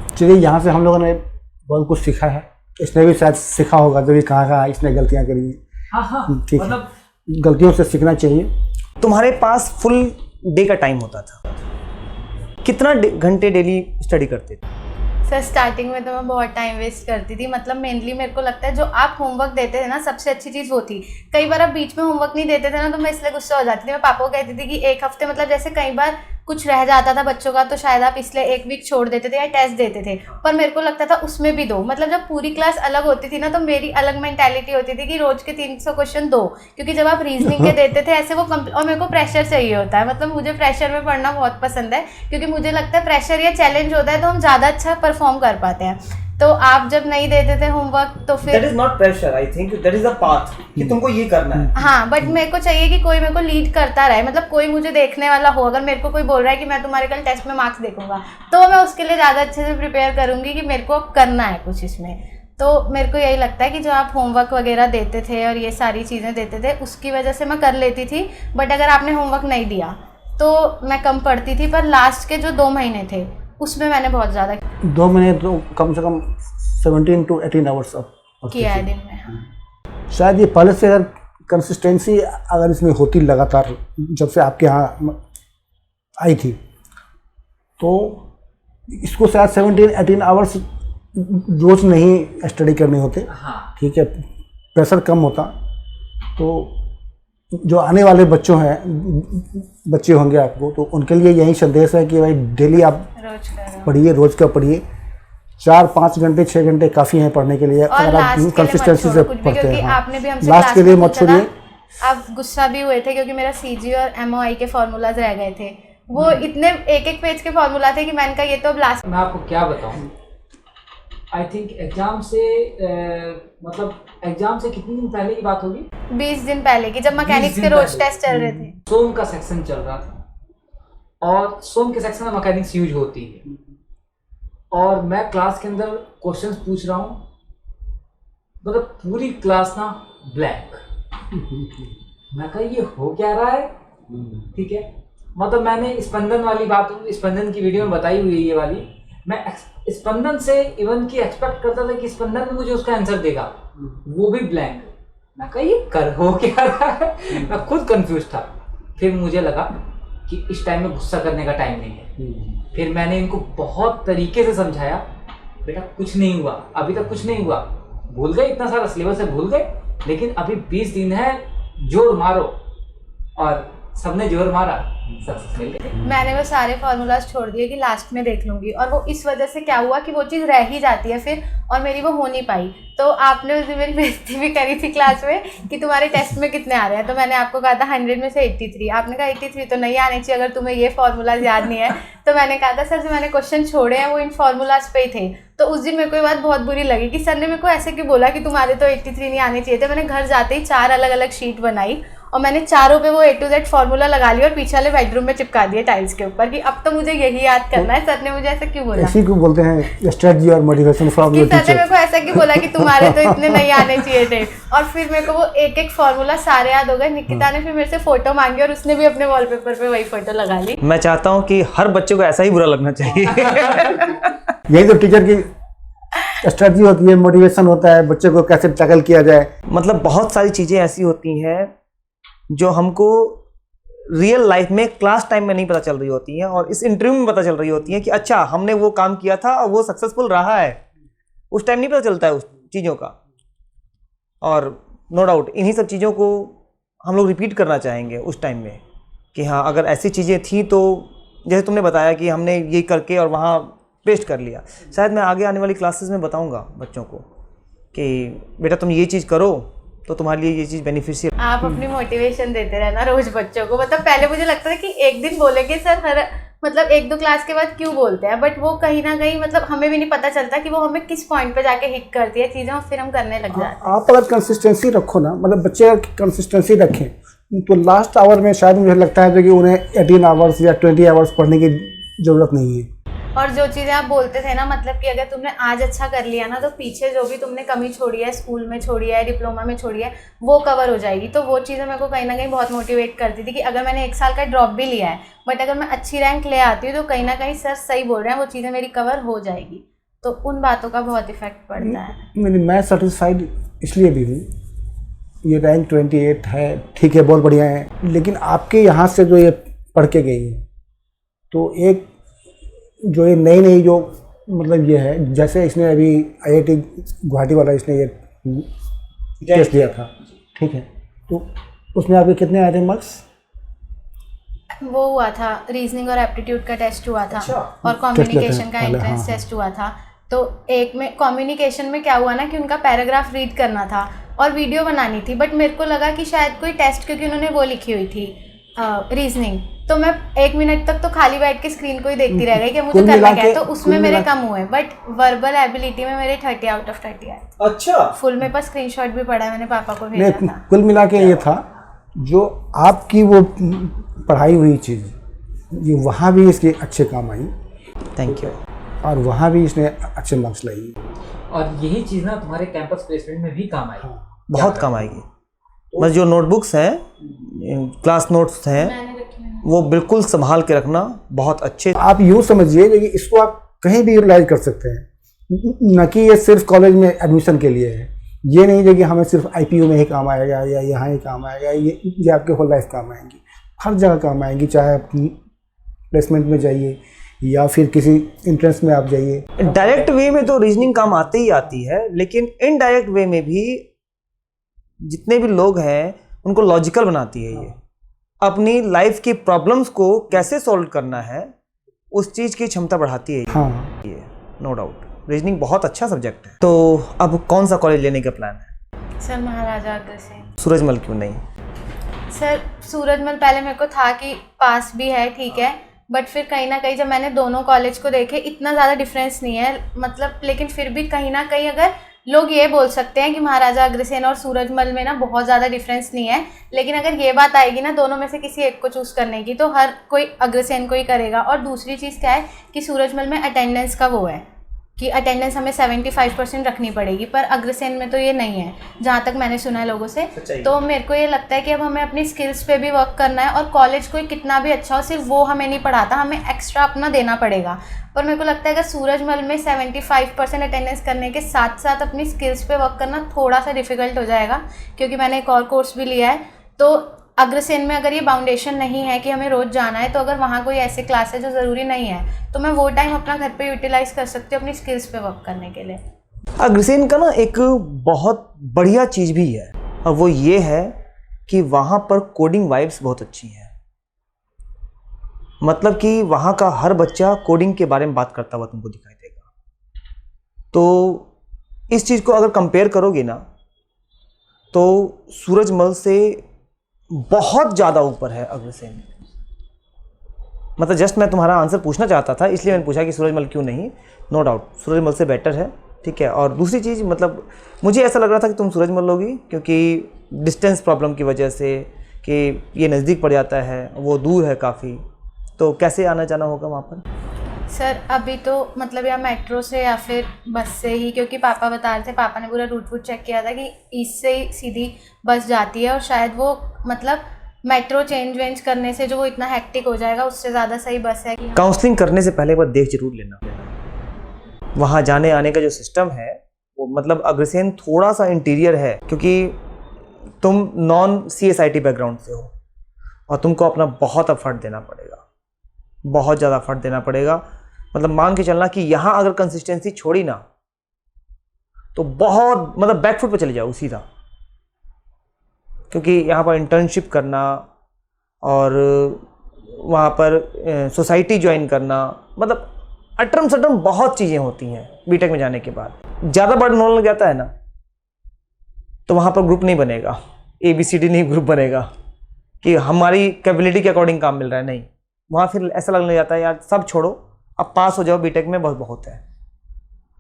चलिए यहाँ से हम लोगों ने बहुत कुछ सीखा है, इसने भी शायद सीखा होगा जो भी कहाँ इसने गलतियाँ करी हैं। हाँ ठीक मतलब है, गलतियों से सीखना चाहिए। तुम्हारे पास फुल डे का टाइम होता था, कितना घंटे डेली स्टडी करते थे? सर स्टार्टिंग में तो मैं बहुत टाइम वेस्ट करती थी, मतलब मेनली मेरे को लगता है जो आप होमवर्क देते थे ना सबसे अच्छी चीज़ वो थी। कई बार आप बीच में होमवर्क नहीं देते थे ना, तो मैं इसलिए गुस्सा हो जाती थी। मैं पापा को कहती थी कि एक हफ्ते, मतलब जैसे कई बार कुछ रह जाता था बच्चों का तो शायद आप इसलिए एक वीक छोड़ देते थे या टेस्ट देते थे, पर मेरे को लगता था उसमें भी दो। मतलब जब पूरी क्लास अलग होती थी ना तो मेरी अलग मेंटालिटी होती थी कि रोज के 300 क्वेश्चन दो, क्योंकि जब आप रीजनिंग के देते थे ऐसे वो और मेरे को प्रेशर चाहिए होता है। मतलब मुझे प्रेशर में पढ़ना बहुत पसंद है, क्योंकि मुझे लगता है प्रेशर या चैलेंज होता है तो हम ज़्यादा अच्छा परफॉर्म कर पाते हैं। तो आप जब नहीं देते थे होमवर्क तो फिर That is not pressure, I think that is a path कि तुमको ये करना है। हाँ, बट मेरे को चाहिए कि कोई मेरे को लीड करता रहे, मतलब कोई मुझे देखने वाला हो। अगर मेरे को कोई बोल रहा है कि मैं तुम्हारे कल टेस्ट में मार्क्स देखूंगा तो मैं उसके लिए ज़्यादा अच्छे से प्रिपेयर करूंगी कि मेरे को करना है कुछ इसमें। तो मेरे को यही लगता है कि जो आप होमवर्क वगैरह देते थे और ये सारी चीज़ें देते थे उसकी वजह से मैं कर लेती थी, बट अगर आपने होमवर्क नहीं दिया तो मैं कम पढ़ती थी। पर लास्ट के जो 2 महीने थे उसमें मैंने बहुत ज़्यादा 2 महीने तो कम से कम 17 to 18 आवर्स किया है दिन में। हाँ। शायद ये पहले से अगर कंसिस्टेंसी अगर इसमें होती लगातार जब से आपके यहाँ आई थी तो इसको शायद 17-18 आवर्स रोज नहीं स्टडी करने होते। हाँ। ठीक है, प्रेशर कम होता तो जो आने वाले बच्चे होंगे आपको तो उनके लिए यही संदेश है कि भाई डेली आप रोज करो, पढ़िए, रोज का पढ़िए। 4-5 घंटे 6 घंटे काफ़ी हैं पढ़ने के लिए अगर आप कंसिस्टेंसी से पढ़ते हैं। आपने भी हमसे लास्ट के लिए मत पूछा था, छोड़िए। आप गुस्सा भी हुए थे क्योंकि मेरा सीजी और एमओआई के फार्मूलाज रह गए थे। वो इतने एक पेज के फार्मूला थे कि मैंने कहा ये तो अब लास्ट। मैं आपको क्या बताऊं, आई थिंक एग्जाम से मतलब एग्जाम से कितने दिन पहले की बात होगी, 20 दिन पहले की, जब मैकेनिक्स के रोज टेस्ट चल रहे थे। सोम का सेक्शन चल रहा था और सोम के सेक्शन में मैकेनिक्स यूज होती है और मैं क्लास के अंदर क्वेश्चंस पूछ रहा हूँ, मतलब पूरी क्लास ना ब्लैंक। मैं कहा ये हो क्या रहा है। ठीक है, मतलब मैंने स्पंदन वाली बात, स्पंदन की वीडियो में बताई हुई है ये वाली। मैं स्पंदन से इवन की एक्सपेक्ट करता था कि स्पंदन में मुझे उसका आंसर देगा, वो भी ब्लैंक। मैं कहा ये कर हो क्या रहा है। मैं खुद कंफ्यूज था। फिर मुझे लगा कि इस टाइम में गुस्सा करने का टाइम नहीं है। फिर मैंने इनको बहुत तरीके से समझाया, बेटा कुछ नहीं हुआ, अभी तक कुछ नहीं हुआ, भूल गए, इतना सारा सिलेबस है भूल गए, लेकिन अभी 20 दिन है, जोर मारो। और सबने जोर मारा, सक्सेस मिल गई। मैंने वो सारे फार्मूलाज छोड़ दिए कि लास्ट में देख लूंगी, और वो इस वजह से क्या हुआ कि वो चीज़ रह ही जाती है फिर, और मेरी वो हो नहीं पाई। तो आपने उस दिन मेरी बेइज्जती भी करी थी क्लास में कि तुम्हारे टेस्ट में कितने आ रहे हैं, तो मैंने आपको कहा था 100 में से 83। आपने कहा 83 तो नहीं आने चाहिए अगर तुम्हें ये फार्मूलाज याद नहीं है। तो मैंने कहा था सर जो मैंने क्वेश्चन छोड़े हैं वो इन फार्मूलाज पे ही थे। तो उस दिन मेरे को ये बात बहुत बुरी लगी कि सर ने मेरे को ऐसे क्यों बोला कि तुम्हारे तो 83 नहीं आने चाहिए थे। मैंने घर जाते ही 4 अलग अलग शीट बनाई और मैंने चारों पे वो A to Z फार्मूला लगा लिया और पीछे वाले बेडरूम में चिपका दिया टाइल्स के ऊपर कि अब तो मुझे यही याद करना है। सर ने मुझे ऐसा क्यों बोला, इसी को बोलते हैं स्ट्रेटजी और मोटिवेशन फ्रॉम योर सर ने टीचर। मेरे को ऐसा क्यों बोला कि तुम्हारे तो इतने नहीं आने चाहिए थे। और फिर मेरे को वो एक एक फार्मूला सारे याद हो गए। निकिता ने फिर मेरे से फोटो मांगी और उसने भी अपने वॉलपेपर पे वही फोटो लगा ली। मैं चाहता हूँ कि हर बच्चे को ऐसा ही बुरा लगना चाहिए। यही तो टीचर की स्ट्रेटजी होती है, मोटिवेशन होता है, बच्चे को कैसे टैकल किया जाए। मतलब बहुत सारी चीज़ें ऐसी होती हैं जो हमको रियल लाइफ में क्लास टाइम में नहीं पता चल रही होती हैं और इस इंटरव्यू में पता चल रही होती हैं कि अच्छा हमने वो काम किया था और वो सक्सेसफुल रहा है। उस टाइम नहीं पता चलता है उस चीज़ों का। और नो डाउट इन्हीं सब चीज़ों को हम लोग रिपीट करना चाहेंगे उस टाइम में कि हाँ अगर ऐसी चीज़ें थी तो जैसे तुमने बताया कि हमने ये करके और वहाँ पेस्ट कर लिया। शायद मैं आगे आने वाली क्लासेस में बताऊँगा बच्चों को कि बेटा तुम ये चीज़ करो तो तुम्हारे लिए ये चीज़ बेनिफिशियल। आप अपनी मोटिवेशन देते रहना रोज बच्चों को। मतलब पहले मुझे लगता था कि एक दिन बोलेंगे सर, हर मतलब 1-2 क्लास के बाद क्यों बोलते हैं, बट वो कहीं ना कहीं मतलब हमें भी नहीं पता चलता कि वो हमें किस पॉइंट पे जाके हिट करती है चीज़ें और फिर हम करने लग जाते हैं। आप अगर कंसिस्टेंसी रखो ना, मतलब बच्चे अगर कंसिस्टेंसी रखें तो लास्ट आवर में शायद मुझे लगता है कि उन्हें 18 आवर्स या 20 आवर्स पढ़ने की ज़रूरत नहीं है। और जो चीज़ें आप बोलते थे ना, मतलब कि अगर तुमने आज अच्छा कर लिया ना तो पीछे जो भी तुमने कमी छोड़ी है, स्कूल में छोड़ी है, डिप्लोमा में छोड़ी है, वो कवर हो जाएगी। तो वो चीज़ें मेरे को कहीं ना कहीं बहुत मोटिवेट करती थी कि अगर मैंने 1 साल का ड्रॉप भी लिया है बट अगर मैं अच्छी रैंक ले आती हूँ तो कहीं ना कहीं सर सही बोल रहे हैं, वो चीज़ें मेरी कवर हो जाएगी। तो उन बातों का बहुत इफेक्ट पड़ता है। मैं सेटिस्फाइड इसलिए भी हूँ, ये रैंक 28 है, ठीक है, बहुत बढ़िया है, लेकिन आपके यहाँ से जो ये पढ़ के गई है तो एक जो ये नई नई जो मतलब ये है, जैसे इसने अभी IIT गुवाहाटी वाला इसने ये टेस्ट दिया था, ठीक है, तो उसमें आपके कितने आए थे मार्क्स? वो हुआ था रीजनिंग और एप्टीट्यूड का टेस्ट हुआ था और टेस्ट कम्युनिकेशन लेते का हैं पहले, एंट्रेंस हाँ, टेस्ट हुआ था। तो एक में कम्युनिकेशन में क्या हुआ ना कि उनका पैराग्राफ रीड करना था और वीडियो बनानी थी, बट मेरे को लगा कि शायद कोई टेस्ट, क्योंकि उन्होंने वो लिखी हुई थी रीजनिंग, तो मैं 1 मिनट तक तो खाली बैठ के स्क्रीन को ही देखती रह गई कि मुझे कुल करना मिला क्या है। के- तो उसमें कुल मेरे मिला- कम हुए, बट वर्बल एबिलिटी में मेरे 30 आउट ऑफ 30 आए। अच्छा, फुल मेरे पास स्क्रीनशॉट भी पड़ा है, मैंने पापा को भेजा नहीं, था। कुल मिला के ये था जो आपकी वो पढ़ाई हुई चीज़, ये वहाँ भी इसके अच्छे काम आई थैंक यू। और वहाँ भी इसने अच्छे मार्क्स लाई। और यही चीज़ ना तुम्हारे कैंपस प्लेसमेंट में भी काम आई। बहुत काम आएगी। बस जो नोटबुक्स हैं, क्लास नोट्स हैं, मैंने रखी है। वो बिल्कुल संभाल के रखना, बहुत अच्छे। आप यूँ समझिए कि इसको आप कहीं भी यूटिलाइज कर सकते हैं, न कि ये सिर्फ कॉलेज में एडमिशन के लिए है। ये नहीं है कि हमें सिर्फ IPU में ही काम आएगा या यहाँ ही काम आएगा, ये आपके होल लाइफ काम आएंगी, हर जगह काम आएंगी, चाहे आप प्लेसमेंट में जाइए या फिर किसी इंट्रेंस में आप जाइए। डायरेक्ट वे में तो रीजनिंग काम आते ही आती है, लेकिन इनडायरेक्ट वे में भी जितने भी लोग हैं उनको लॉजिकल बनाती है। ये अपनी लाइफ की प्रॉब्लम्स को कैसे सॉल्व करना है, उस चीज़ की क्षमता बढ़ाती है हाँ, ये, नो डाउट। रीजनिंग बहुत अच्छा सब्जेक्ट है। तो अब कौन सा कॉलेज लेने का प्लान है? सर महाराजा अग्रसेन। सूरजमल क्यों नहीं? सर सूरजमल पहले मेरे को था कि पास भी है, ठीक है, बट फिर कहीं ना कहीं जब मैंने दोनों कॉलेज को देखे, इतना ज़्यादा डिफरेंस नहीं है मतलब, लेकिन फिर भी कहीं ना कहीं अगर लोग ये बोल सकते हैं कि महाराजा अग्रसेन और सूरजमल में ना बहुत ज़्यादा डिफरेंस नहीं है, लेकिन अगर ये बात आएगी ना दोनों में से किसी एक को चूज़ करने की, तो हर कोई अग्रसेन को ही करेगा। और दूसरी चीज़ क्या है कि सूरजमल में अटेंडेंस का वो है कि अटेंडेंस हमें 75% रखनी पड़ेगी, पर अग्रसेन में तो ये नहीं है, जहाँ तक मैंने सुना है लोगों से। तो मेरे को ये लगता है कि अब हमें अपनी स्किल्स पे भी वर्क करना है, और कॉलेज कोई कितना भी अच्छा हो, सिर्फ वो हमें नहीं पढ़ाता, हमें एक्स्ट्रा अपना देना पड़ेगा। पर मेरे को लगता है अगर सूरजमल में 75% अटेंडेंस करने के साथ साथ अपनी स्किल्स पे वर्क करना थोड़ा सा डिफिकल्ट हो जाएगा, क्योंकि मैंने एक और कोर्स भी लिया है। तो अग्रसेन में अगर ये बाउंडेशन नहीं है कि हमें रोज़ जाना है, तो अगर वहाँ कोई ऐसे क्लास है जो ज़रूरी नहीं है, तो मैं वो टाइम अपना घर पे यूटिलाइज़ कर सकती हूँ अपनी स्किल्स पे वर्क करने के लिए। अग्रसेन का ना एक बहुत बढ़िया चीज़ भी है, और वो ये है कि वहाँ पर कोडिंग वाइब्स बहुत अच्छी हैं। मतलब कि वहाँ का हर बच्चा कोडिंग के बारे में बात करता हुआ तुमको दिखाई देगा। तो इस चीज़ को अगर कंपेयर करोगे ना, तो सूरजमल से बहुत ज़्यादा ऊपर है अग्रसेन। मतलब जस्ट मैं तुम्हारा आंसर पूछना चाहता था, इसलिए मैंने पूछा कि सूरजमल क्यों नहीं। नो डाउट सूरजमल से बेटर है, ठीक है। और दूसरी चीज़, मतलब मुझे ऐसा लग रहा था कि तुम सूरजमल लोगी, क्योंकि डिस्टेंस प्रॉब्लम की वजह से कि ये नज़दीक पड़ जाता है, वो दूर है काफ़ी, तो कैसे आना जाना होगा वहाँ पर? सर अभी तो मतलब या मेट्रो से या फिर बस से ही, क्योंकि पापा बता रहे थे, पापा ने पूरा रूट चेक किया था कि ईस्ट से ही सीधी बस जाती है, और शायद वो मतलब मेट्रो चेंज वेंज करने से जो वो इतना हेक्टिक हो जाएगा, उससे ज़्यादा सही बस है। कि काउंसलिंग करने से पहले एक बार देख जरूर लेना वहाँ जाने आने का जो सिस्टम है वो। मतलब अग्रसेन थोड़ा सा इंटीरियर है, क्योंकि तुम नॉन CSIT बैकग्राउंड से हो, और तुमको अपना बहुत एफर्ट देना पड़ेगा, बहुत ज़्यादा एफर्ट देना पड़ेगा। मतलब मान के चलना कि यहाँ अगर कंसिस्टेंसी छोड़ी ना, तो बहुत मतलब बैकफुट पे चले जाओ सीधा, क्योंकि यहाँ पर इंटर्नशिप करना और वहाँ पर सोसाइटी ज्वाइन करना, मतलब अटरम सटरम बहुत चीज़ें होती हैं बीटेक में जाने के बाद। ज़्यादा बर्डन होने लग जाता है ना, तो वहाँ पर ग्रुप नहीं बनेगा, ABCD नहीं ग्रुप बनेगा कि हमारी कैपेबिलिटी के अकॉर्डिंग काम मिल रहा है, नहीं। वहाँ फिर ऐसा लगने जाता है यार सब छोड़ो, अब पास हो जाओ बीटेक में, बहुत है।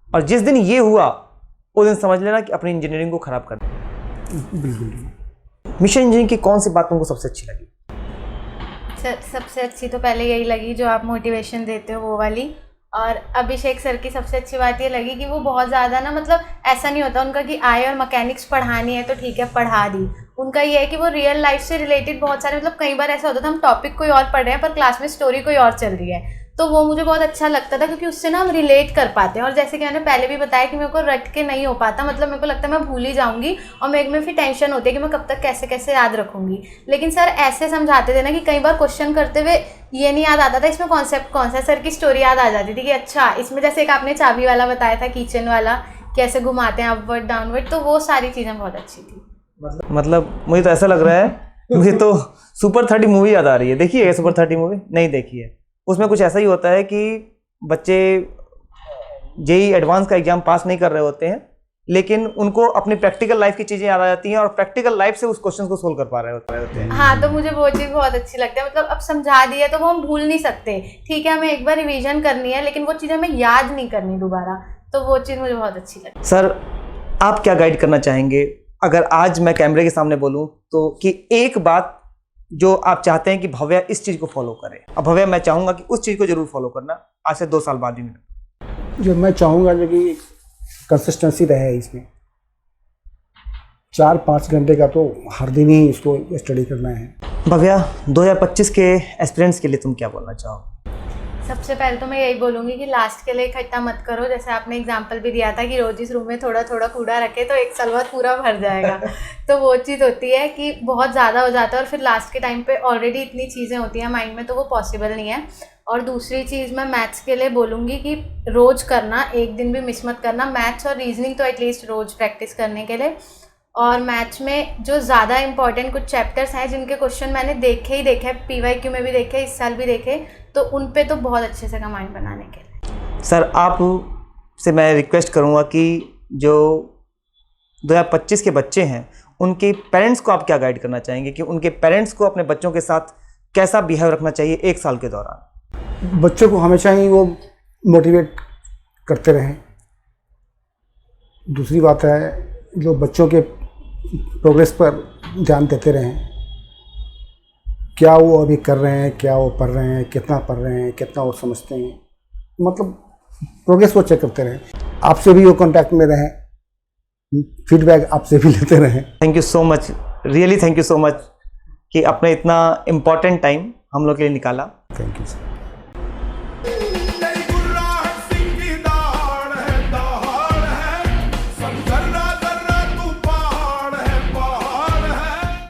और जिस दिन ये हुआ उस दिन समझ लेना कि अपनी इंजीनियरिंग को ख़राब कर दिया। मिशन इंजीनियरिंग की कौन सी बात तुमको सबसे अच्छी लगी? सर सबसे अच्छी तो पहले यही लगी जो आप मोटिवेशन देते हो वो वाली, और अभिषेक सर की सबसे अच्छी बात ये लगी कि वो बहुत ज़्यादा ना, मतलब ऐसा नहीं होता उनका कि आए और मैकेनिक्स पढ़ानी है तो ठीक है पढ़ा दी। उनका ये है कि वो रियल लाइफ से रिलेटेड बहुत सारे, मतलब कई बार ऐसा होता था हम टॉपिक कोई और पढ़ रहे हैं पर क्लास में स्टोरी कोई और चल रही है, तो वो मुझे बहुत अच्छा लगता था क्योंकि उससे ना हम रिलेट कर पाते हैं। और जैसे कि मैंने पहले भी बताया कि मेरे को रट के नहीं हो पाता, मतलब मेरे को लगता है मैं भूल ही जाऊंगी और मेरे में फिर टेंशन होती है कि मैं कब तक कैसे कैसे याद रखूंगी। लेकिन सर ऐसे समझाते थे ना कि कई बार क्वेश्चन करते हुए ये नहीं याद आता था इसमें कॉन्सेप्ट कौन सा, सर की स्टोरी याद आ जाती थी कि अच्छा इसमें, जैसे एक आपने चाबी वाला बताया था, किचन वाला कैसे घुमाते हैं अपवर्ड डाउनवर्ड, तो वो सारी चीज़ें बहुत अच्छी थी। मतलब मुझे तो ऐसा लग रहा है, मुझे तो सुपर 30 मूवी याद आ रही है। देखिए है सुपर 30 मूवी? नहीं देखी है। उसमें कुछ ऐसा ही होता है कि बच्चे जेईई एडवांस का एग्जाम पास नहीं कर रहे होते हैं, लेकिन उनको अपनी प्रैक्टिकल लाइफ की चीज़ें याद आ जाती हैं और प्रैक्टिकल लाइफ से उस क्वेश्चन को सोल्व कर पा रहे होते हैं। हाँ, तो मुझे वो चीज़ बहुत अच्छी लगती है। मतलब अब समझा दिया तो वो हम भूल नहीं सकते, ठीक है, हमें एक बार रिवीजन करनी है, लेकिन वो चीज़ हमें याद नहीं करनी दोबारा, तो वो चीज़ मुझे बहुत अच्छी लगती है। सर आप क्या गाइड करना चाहेंगे अगर आज मैं कैमरे के सामने बोलूं तो, कि एक बात जो आप चाहते हैं कि भव्या इस चीज़ को फॉलो करे? अब भव्या मैं चाहूँगा कि उस चीज़ को जरूर फॉलो करना आज से 2 साल बाद भी। जो मैं चाहूँगा जो कि कंसिस्टेंसी रहे इसमें, 4-5 घंटे का तो हर दिन ही इसको स्टडी करना है। भव्या 2025 के एस्पिरेंट्स के लिए तुम क्या बोलना चाहो? सबसे पहले तो मैं यही बोलूँगी कि लास्ट के लिए इकट्ठा मत करो। जैसे आपने एग्जांपल भी दिया था कि रोज इस रूम में थोड़ा थोड़ा कूड़ा रखे तो 1 साल बाद पूरा भर जाएगा। तो वो चीज़ होती है कि बहुत ज़्यादा हो जाता है और फिर लास्ट के टाइम पे ऑलरेडी इतनी चीज़ें होती हैं माइंड में, तो वो पॉसिबल नहीं है। और दूसरी चीज़ मैं मैथ्स के लिए बोलूँगी कि रोज़ करना, एक दिन भी मिस मत करना। मैथ्स और रीजनिंग तो एटलीस्ट रोज़ प्रैक्टिस करने के लिए। और मैथ्स में जो ज़्यादा इंपॉर्टेंट कुछ चैप्टर्स हैं जिनके क्वेश्चन मैंने देखे ही देखे, PYQ में भी देखे, इस साल भी देखे, तो उन पे तो बहुत अच्छे से कमांड बनाने के लिए। सर आप से मैं रिक्वेस्ट करूंगा कि जो 2025 के बच्चे हैं उनके पेरेंट्स को आप क्या गाइड करना चाहेंगे कि उनके पेरेंट्स को अपने बच्चों के साथ कैसा बिहेव रखना चाहिए 1 साल के दौरान? बच्चों को हमेशा ही वो मोटिवेट करते रहें। दूसरी बात है, जो बच्चों के प्रोग्रेस पर ध्यान देते रहें, क्या वो अभी कर रहे हैं, क्या वो पढ़ रहे हैं, कितना पढ़ रहे हैं, कितना वो समझते हैं, मतलब प्रोग्रेस को चेक करते रहें। आपसे भी वो कांटेक्ट में रहें, फीडबैक आपसे भी लेते रहें। Thank you so much, really thank you so much कि अपने इतना इम्पोर्टेंट टाइम हम लोग के लिए निकाला। Thank you sir.